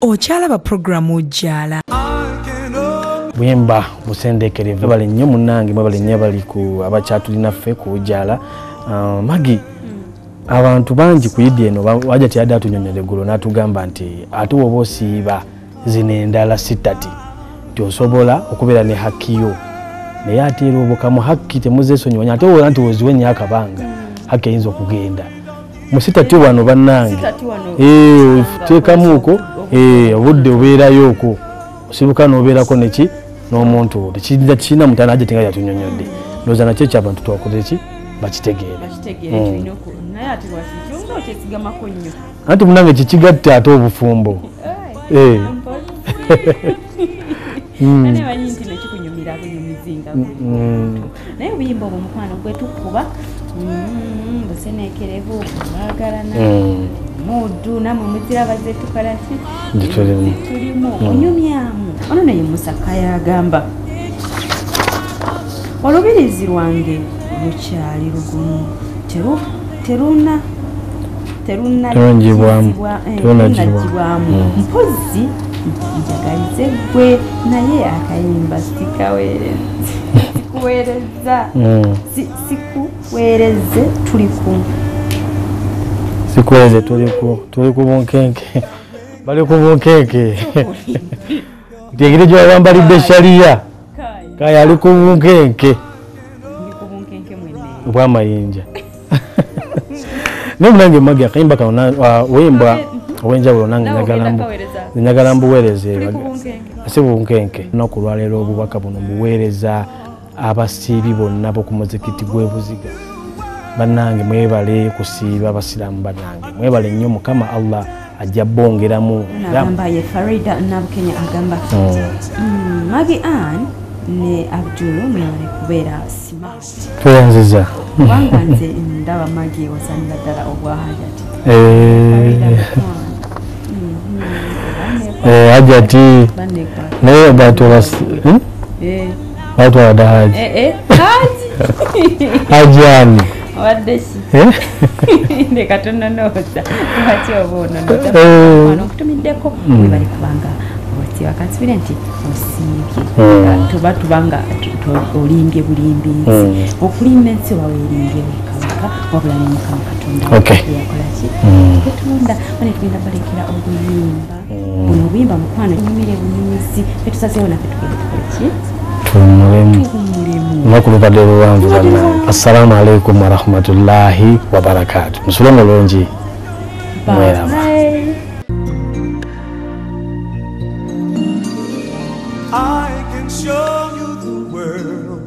Ochalaba programu ojala bwemba busendekerevu bali nnyo munnange mwebali nnyo bali ku abakyatulina ffe ku ojala magi abantu bangi ku yidi eno wajja tiyadde atunyonyere eggulo n'atugamba nti ate woba osiiba zino endala sitati nti osobola okubeera ne hakkiyo naye ate era obukamu hakki temuzeesonyiwanya ate wola nti woziwe nnyo akabanga hakki eyinza okugenda mu sitati wano bannange teekamuuko obudde obeerayo okwo osibuka n'obeerako neki n'omuntu tekiyinza kina mutana ajja tinga yatunyonyodde ndowooza nakyo ekyabantu twakoze ki bakitegeere anti munange kikigatte ate obufumbo naye obuyimba obwo mukwano gwe tukuba buseneekerevu bwagalana mudu namwe muzira bazze tukalaki tulimu onyumyamu ono naye Musaka yagamba olubirizi lwange lukyali lugumu terunagibwamu mpozi njagalize gwe naye akayimba sikuweereze sikuweze tuli ku bunkenke bali ku bunkenke ntegere gye wabambalidde shaliya kaya ali ku bunkenke bwamayinja naye munange magi akayimba kano wemba ow'enjawulo nange njagala mbuweereze si bunkenke olunaku lwaleero obubaka buno mbuweereza abasiibi bonna b'oku muzikiti gw'ebuziga bannange mwebale kusiiba abasiraamu bannange mwebale nnyo mukama Allah ajja bongeramu agamba ye Farida Nabukenya agamba Magi Ann ne Abdul mwebale kubeera smart tweyanziza kubanga nze ndaba Magi wasanira ddala obwahajati hajati naye watu wadahaji hajani waddeshi ndekatonna noza lwaki oba ononota okutumiddeko bali kubanga otiba kansibire nti osiibye tuba tubanga olimbye bulimbinsi okulimba ensi wawe erimbye wekawaka wabula nemukama katonda yakolaki katonda bane tugenda balekera obuyimba buno obuyimba mukwano nyumire bunyumizi etusazeewo naffe tugenda tukoleki makulubadde luwanvu bannange assalamu alaikum warahmatullahi wabarakatu musule mulungi mweraba I can show you the world.